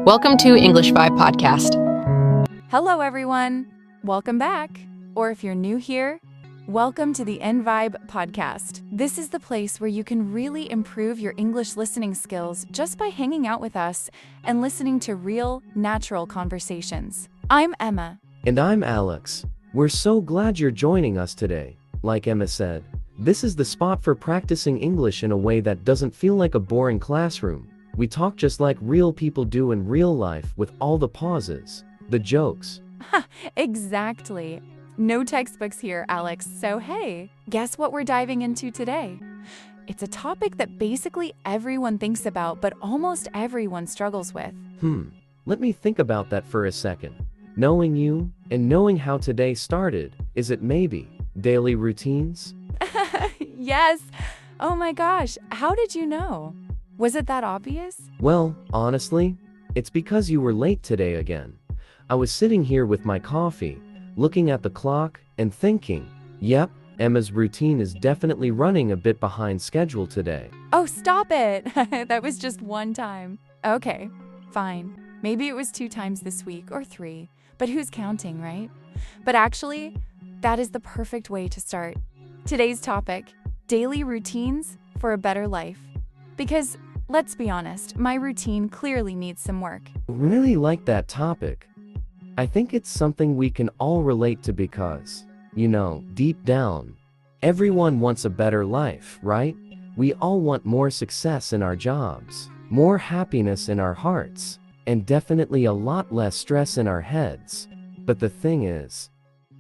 Welcome to EngVibe Podcast. Hello, everyone. Welcome back. Or if you're new here, welcome to the EngVibe Podcast. This is the place where you can really improve your English listening skills just by hanging out with us and listening to real, natural conversations. I'm Emma. And I'm Alex. We're so glad you're joining us today. Like Emma said, this is the spot for practicing English in a way that doesn't feel like a boring classroom. We talk just like real people do in real life, with all the pauses, the jokes. Exactly. No textbooks here, Alex. So hey, guess what we're diving into today? It's a topic that basically everyone thinks about, but almost everyone struggles with. Let me think about that for a second. Knowing you, and knowing how today started, is it maybe daily routines? Yes. Oh my gosh, how did you know? Was it that obvious? Well, honestly, it's because you were late today again. I was sitting here with my coffee, looking at the clock, and thinking, yep, Emma's routine is definitely running a bit behind schedule today. Oh, stop it. That was just one time. Okay, fine. Maybe it was 2 times this week or 3, but who's counting, right? But actually, that is the perfect way to start. Today's topic, daily routines for a better life. Because, let's be honest, my routine clearly needs some work. I really like that topic. I think it's something we can all relate to because, deep down, everyone wants a better life, right? We all want more success in our jobs, more happiness in our hearts, and definitely a lot less stress in our heads. But the thing is,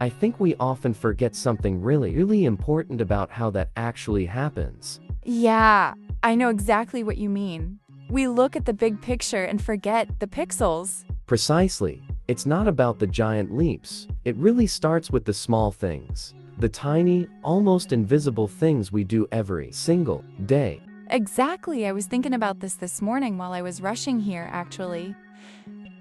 I think we often forget something really important about how that actually happens. Yeah, I know exactly what you mean. We look at the big picture and forget the pixels. Precisely. It's not about the giant leaps. It really starts with the small things. The tiny, almost invisible things we do every single day. Exactly. I was thinking about this morning while I was rushing here, actually.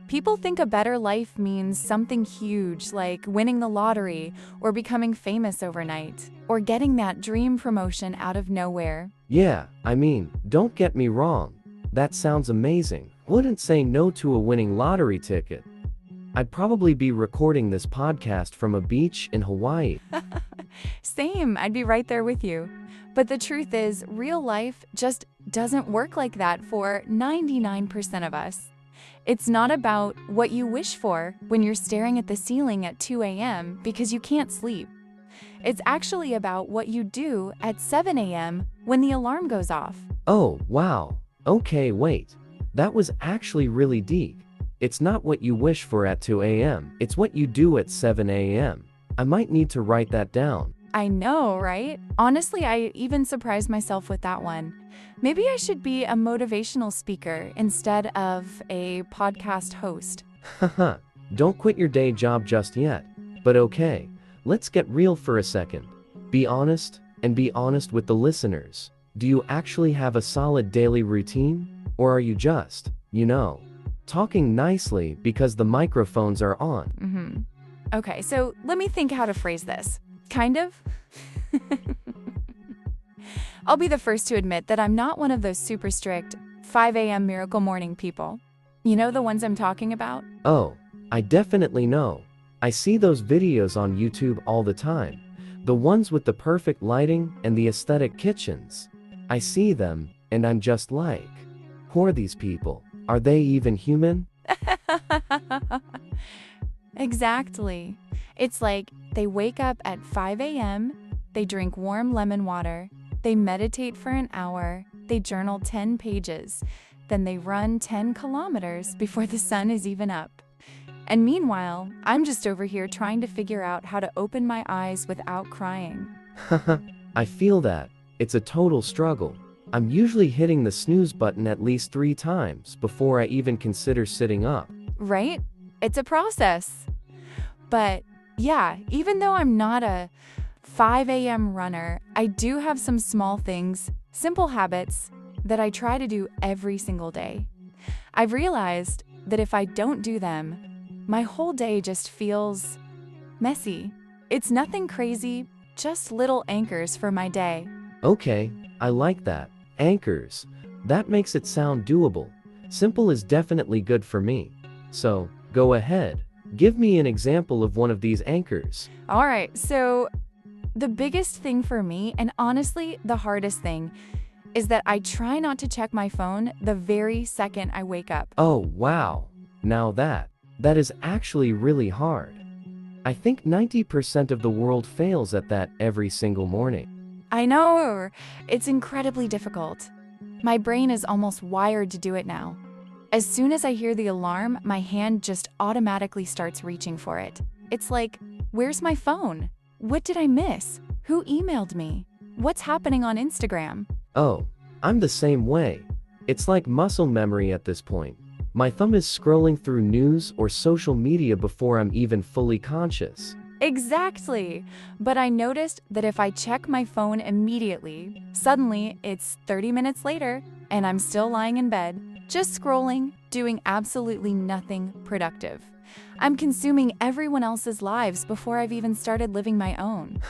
People think a better life means something huge, like winning the lottery, or becoming famous overnight, or getting that dream promotion out of nowhere. Yeah, don't get me wrong. That sounds amazing. Wouldn't say no to a winning lottery ticket. I'd probably be recording this podcast from a beach in Hawaii. Same, I'd be right there with you. But the truth is, real life just doesn't work like that for 99% of us. It's not about what you wish for when you're staring at the ceiling at 2 a.m. because you can't sleep. It's actually about what you do at 7 a.m. when the alarm goes off. Oh, wow. Okay, wait. That was actually really deep. It's not what you wish for at 2 a.m. It's what you do at 7 a.m. I might need to write that down. I know, right? Honestly, I even surprised myself with that one. Maybe I should be a motivational speaker instead of a podcast host. Haha, don't quit your day job just yet. But okay, let's get real for a second. Be honest, and be honest with the listeners. Do you actually have a solid daily routine? Or are you just, talking nicely because the microphones are on? Okay, so let me think how to phrase this. Kind of? I'll be the first to admit that I'm not one of those super strict 5 a.m. miracle morning people. You know the ones I'm talking about? Oh, I definitely know. I see those videos on YouTube all the time. The ones with the perfect lighting and the aesthetic kitchens. I see them, and I'm just like, who are these people? Are they even human? Exactly. It's like they wake up at 5 a.m., they drink warm lemon water, they meditate for an hour, they journal 10 pages, then they run 10 kilometers before the sun is even up. And meanwhile, I'm just over here trying to figure out how to open my eyes without crying. I feel that. It's a total struggle. I'm usually hitting the snooze button at least 3 times before I even consider sitting up. Right? It's a process. But yeah, even though I'm not a 5 a.m. runner, I do have some small things, simple habits that I try to do every single day. I've realized that if I don't do them, my whole day just feels messy. It's nothing crazy, just little anchors for my day. Okay, I like that. Anchors. That makes it sound doable. Simple is definitely good for me. So, go ahead. Give me an example of one of these anchors. All right, so the biggest thing for me, and honestly the hardest thing, is that I try not to check my phone the very second I wake up. Oh, wow. Now that is actually really hard. I think 90% of the world fails at that every single morning. I know, it's incredibly difficult. My brain is almost wired to do it now. As soon as I hear the alarm, my hand just automatically starts reaching for it. It's like, where's my phone? What did I miss? Who emailed me? What's happening on Instagram? Oh, I'm the same way. It's like muscle memory at this point. My thumb is scrolling through news or social media before I'm even fully conscious. Exactly. But I noticed that if I check my phone immediately, suddenly it's 30 minutes later and I'm still lying in bed, just scrolling, doing absolutely nothing productive. I'm consuming everyone else's lives before I've even started living my own.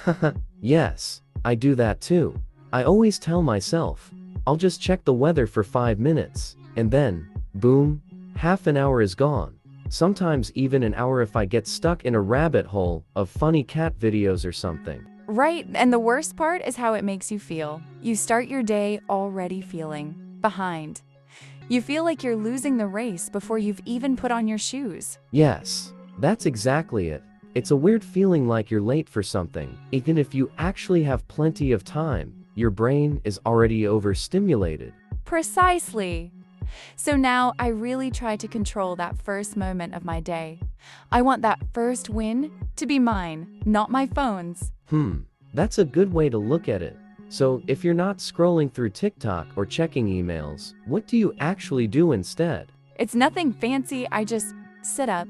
Yes, I do that too. I always tell myself, I'll just check the weather for 5 minutes, and then, boom, half an hour is gone. Sometimes even an hour if I get stuck in a rabbit hole of funny cat videos or something. Right, and the worst part is how it makes you feel. You start your day already feeling behind. You feel like you're losing the race before you've even put on your shoes. Yes, that's exactly it. It's a weird feeling like you're late for something. Even if you actually have plenty of time, your brain is already overstimulated. Precisely. So now I really try to control that first moment of my day. I want that first win to be mine, not my phone's. That's a good way to look at it. So, if you're not scrolling through TikTok or checking emails, what do you actually do instead? It's nothing fancy, I just sit up.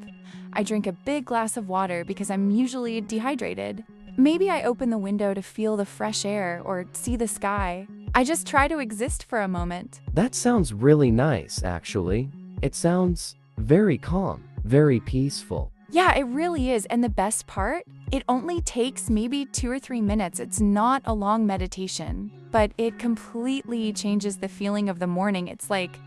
I drink a big glass of water because I'm usually dehydrated. Maybe I open the window to feel the fresh air or see the sky. I just try to exist for a moment. That sounds really nice, actually. It sounds very calm, very peaceful. Yeah, it really is. And the best part? It only takes maybe 2 or 3 minutes. It's not a long meditation, but it completely changes the feeling of the morning. It's like,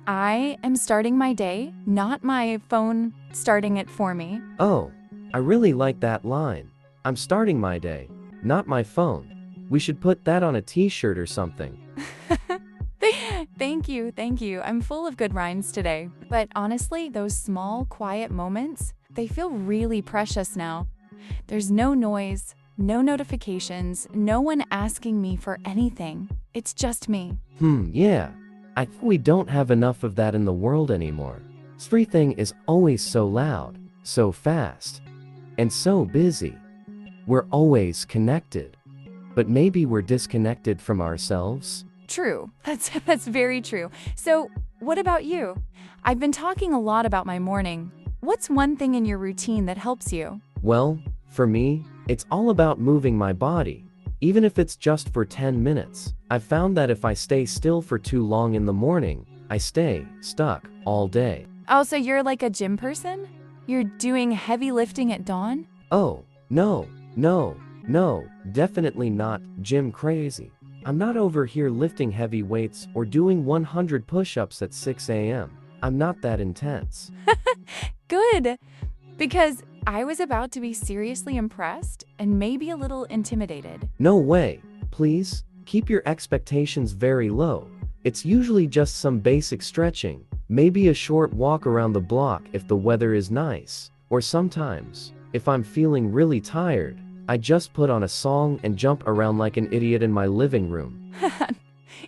I am starting my day, not my phone starting it for me. Oh, I really like that line. I'm starting my day, not my phone. We should put that on a t-shirt or something. Thank you. I'm full of good rhymes today. But honestly, those small, quiet moments, they feel really precious now. There's no noise, no notifications, no one asking me for anything. It's just me. Yeah. I think we don't have enough of that in the world anymore. Everything is always so loud, so fast, and so busy. We're always connected. But maybe we're disconnected from ourselves? True. That's very true. So, what about you? I've been talking a lot about my morning. What's one thing in your routine that helps you? Well, for me, it's all about moving my body. Even if it's just for 10 minutes. I've found that if I stay still for too long in the morning, I stay stuck all day. Oh, so you're like a gym person? You're doing heavy lifting at dawn? Oh, no, definitely not gym crazy. I'm not over here lifting heavy weights or doing 100 push-ups at 6 a.m. I'm not that intense. Good, because I was about to be seriously impressed and maybe a little intimidated. No way. Please, keep your expectations very low. It's usually just some basic stretching, maybe a short walk around the block if the weather is nice, or sometimes, if I'm feeling really tired, I just put on a song and jump around like an idiot in my living room.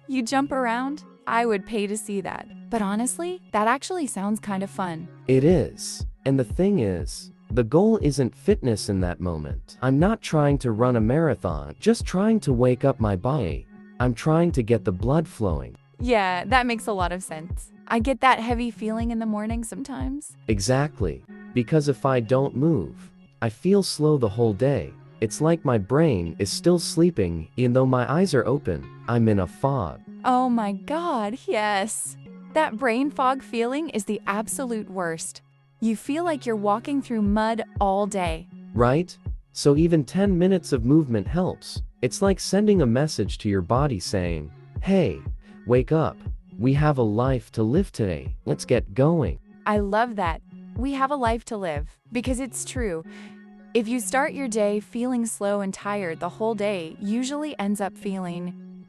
You jump around? I would pay to see that. But honestly, that actually sounds kind of fun. It is. And the thing is, the goal isn't fitness in that moment. I'm not trying to run a marathon, just trying to wake up my body. I'm trying to get the blood flowing. Yeah, that makes a lot of sense. I get that heavy feeling in the morning sometimes. Exactly. Because if I don't move, I feel slow the whole day. It's like my brain is still sleeping, even though my eyes are open. I'm in a fog. Oh my God, yes. That brain fog feeling is the absolute worst. You feel like you're walking through mud all day. Right? So even 10 minutes of movement helps. It's like sending a message to your body saying, hey, wake up. We have a life to live today. Let's get going. I love that. We have a life to live, because it's true. If you start your day feeling slow and tired, the whole day usually ends up feeling,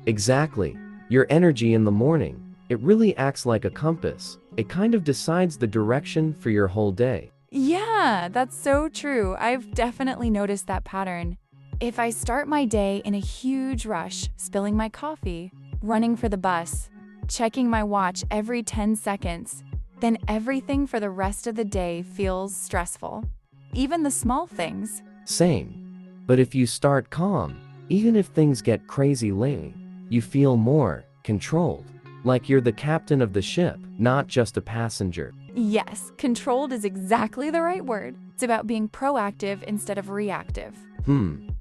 Exactly. Your energy in the morning, it really acts like a compass. It kind of decides the direction for your whole day. Yeah, that's so true. I've definitely noticed that pattern. If I start my day in a huge rush, spilling my coffee, running for the bus, checking my watch every 10 seconds, then everything for the rest of the day feels stressful. Even the small things. Same. But if you start calm, even if things get crazy lately, you feel more controlled. Like you're the captain of the ship, not just a passenger. Yes, controlled is exactly the right word. It's about being proactive instead of reactive.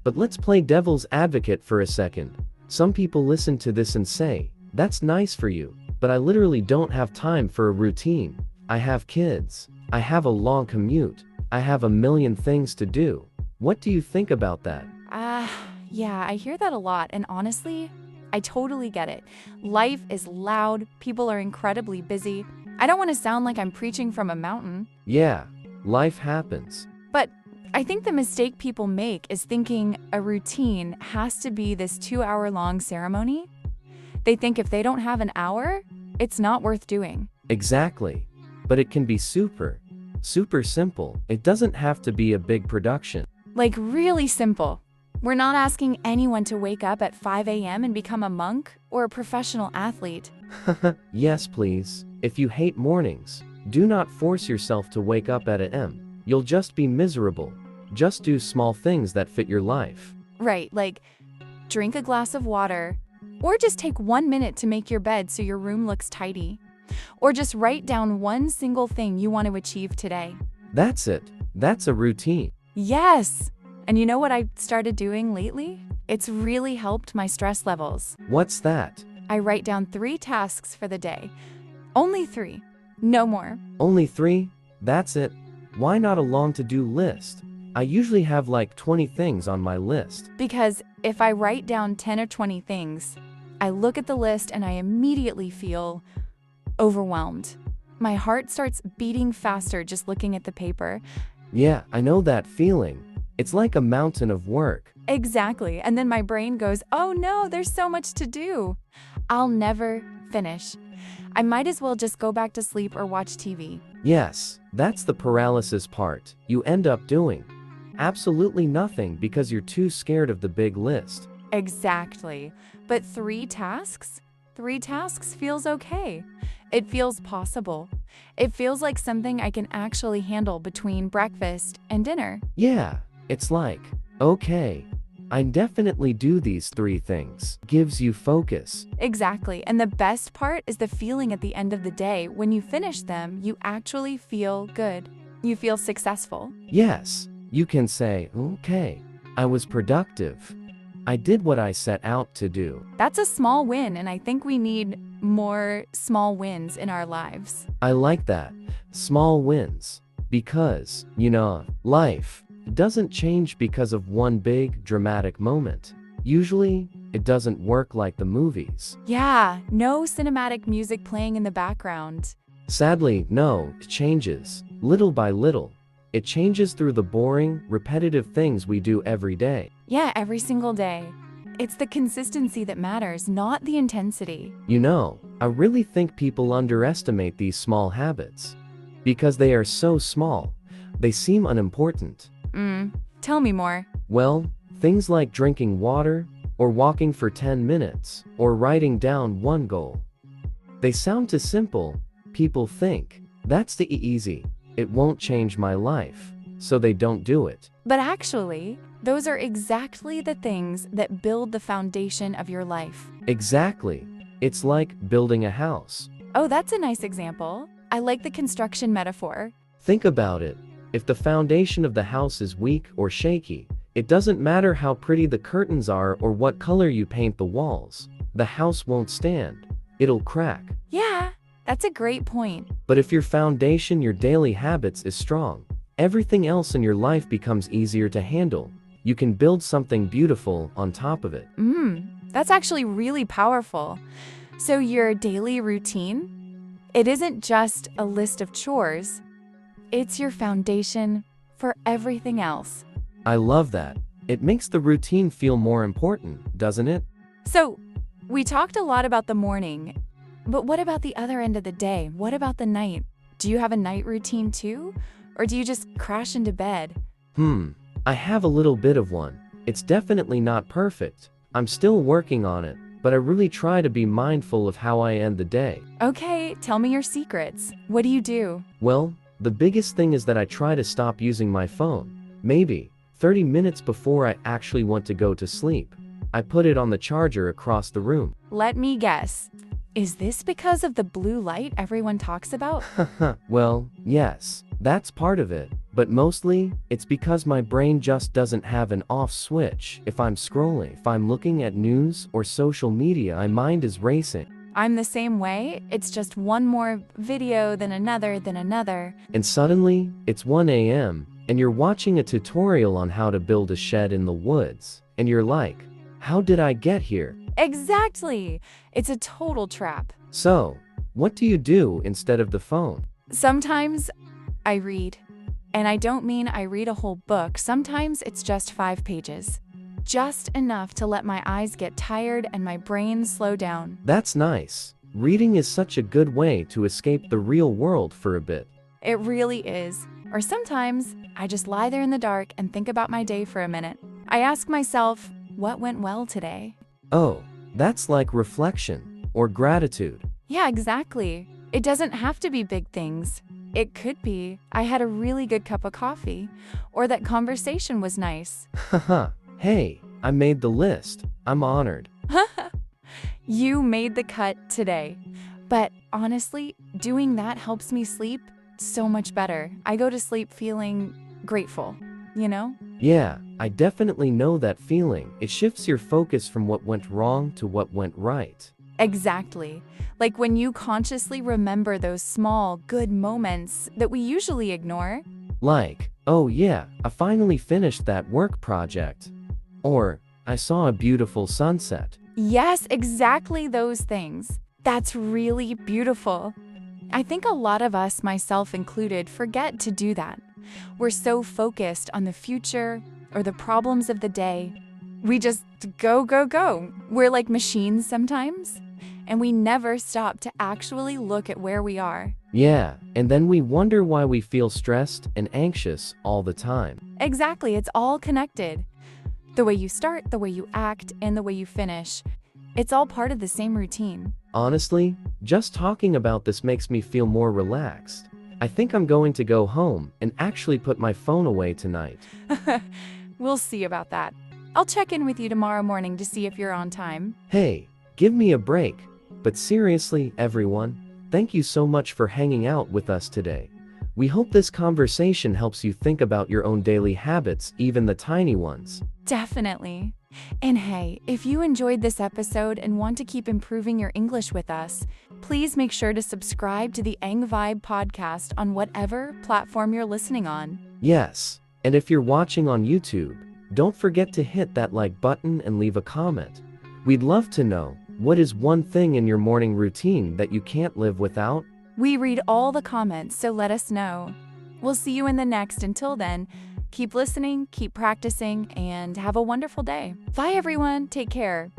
But let's play devil's advocate for a second. Some people listen to this and say, that's nice for you, but I literally don't have time for a routine. I have kids. I have a long commute. I have a million things to do. What do you think about that? Yeah, I hear that a lot, and honestly, I totally get it. Life is loud, people are incredibly busy. I don't want to sound like I'm preaching from a mountain. Yeah, life happens. But I think the mistake people make is thinking a routine has to be this 2-hour-long ceremony. They think if they don't have an hour, it's not worth doing. Exactly. But it can be super simple. It doesn't have to be a big production. Like really simple. We're not asking anyone to wake up at 5 a.m. and become a monk or a professional athlete. Yes, please. If you hate mornings, do not force yourself to wake up at a.m. You'll just be miserable. Just do small things that fit your life. Right, like drink a glass of water, or just take 1 minute to make your bed so your room looks tidy, or just write down one single thing you want to achieve today. That's it. That's a routine. Yes! And you know what I started doing lately? It's really helped my stress levels. What's that? I write down 3 tasks for the day. Only 3. No more. Only 3? That's it. Why not a long to-do list? I usually have like 20 things on my list. Because if I write down 10 or 20 things, I look at the list and I immediately feel overwhelmed. My heart starts beating faster just looking at the paper. Yeah, I know that feeling. It's like a mountain of work. Exactly. And then my brain goes, oh no, there's so much to do. I'll never finish. I might as well just go back to sleep or watch TV. Yes, that's the paralysis part. You end up doing absolutely nothing because you're too scared of the big list. Exactly. But 3 tasks? 3 tasks feels okay. It feels possible. It feels like something I can actually handle between breakfast and dinner. Yeah, it's like, okay, I definitely do these 3 things. Gives you focus. Exactly. And the best part is the feeling at the end of the day. When you finish them, you actually feel good. You feel successful. Yes, you can say, okay, I was productive. I did what I set out to do. That's a small win, and I think we need more small wins in our lives. I like that. Small wins. Because, life doesn't change because of one big, dramatic moment. Usually, it doesn't work like the movies. Yeah, no cinematic music playing in the background. Sadly, no, it changes. Little by little. It changes through the boring, repetitive things we do every day. Yeah, every single day. It's the consistency that matters, not the intensity. I really think people underestimate these small habits. Because they are so small, they seem unimportant. Tell me more. Well, things like drinking water, or walking for 10 minutes, or writing down one goal. They sound too simple. People think, that's the easy. It won't change my life, so they don't do it. But actually, those are exactly the things that build the foundation of your life. Exactly. It's like building a house. Oh, that's a nice example. I like the construction metaphor. Think about it. If the foundation of the house is weak or shaky, it doesn't matter how pretty the curtains are or what color you paint the walls. The house won't stand. It'll crack. Yeah, that's a great point. But if your foundation, your daily habits is strong, everything else in your life becomes easier to handle. You can build something beautiful on top of it. That's actually really powerful. So your daily routine, it isn't just a list of chores. It's your foundation for everything else. I love that. It makes the routine feel more important, doesn't it? So we talked a lot about the morning, but what about the other end of the day? What about the night? Do you have a night routine too? Or do you just crash into bed? I have a little bit of one. It's definitely not perfect. I'm still working on it, but I really try to be mindful of how I end the day. Okay, tell me your secrets. What do you do? Well, the biggest thing is that I try to stop using my phone. Maybe 30 minutes before I actually want to go to sleep. I put it on the charger across the room. Let me guess. Is this because of the blue light everyone talks about? Well, yes, that's part of it. But mostly, it's because my brain just doesn't have an off switch. If I'm scrolling, if I'm looking at news or social media, my mind is racing. I'm the same way. It's just one more video than another. And suddenly, it's 1 a.m., and you're watching a tutorial on how to build a shed in the woods. And you're like, how did I get here? Exactly. It's a total trap. So, what do you do instead of the phone? Sometimes I read. And I don't mean I read a whole book. Sometimes it's just 5 pages. Just enough to let my eyes get tired and my brain slow down. That's nice. Reading is such a good way to escape the real world for a bit. It really is. Or sometimes I just lie there in the dark and think about my day for a minute. I ask myself, what went well today? Oh, that's like reflection or gratitude. Yeah, exactly. It doesn't have to be big things. It could be, I had a really good cup of coffee, or that conversation was nice. Haha, hey, I made the list. I'm honored. You made the cut today. But honestly, doing that helps me sleep so much better. I go to sleep feeling grateful, you know? Yeah, I definitely know that feeling. It shifts your focus from what went wrong to what went right. Exactly. Like when you consciously remember those small, good moments that we usually ignore. Like, oh yeah, I finally finished that work project. Or, I saw a beautiful sunset. Yes, exactly those things. That's really beautiful. I think a lot of us, myself included, forget to do that. We're so focused on the future or the problems of the day. We just go. We're like machines sometimes, and we never stop to actually look at where we are. Yeah, and then we wonder why we feel stressed and anxious all the time. Exactly, it's all connected. The way you start, the way you act, and the way you finish. It's all part of the same routine. Honestly, just talking about this makes me feel more relaxed. I think I'm going to go home and actually put my phone away tonight. We'll see about that. I'll check in with you tomorrow morning to see if you're on time. Hey, give me a break. But seriously, everyone, thank you so much for hanging out with us today. We hope this conversation helps you think about your own daily habits, even the tiny ones. Definitely. And hey, if you enjoyed this episode and want to keep improving your English with us, please make sure to subscribe to the EngVibe Podcast on whatever platform you're listening on. Yes, and if you're watching on YouTube, don't forget to hit that like button and leave a comment. We'd love to know, what is one thing in your morning routine that you can't live without? We read all the comments, so let us know. We'll see you in the next. Until then, keep listening, keep practicing, and have a wonderful day. Bye, everyone. Take care.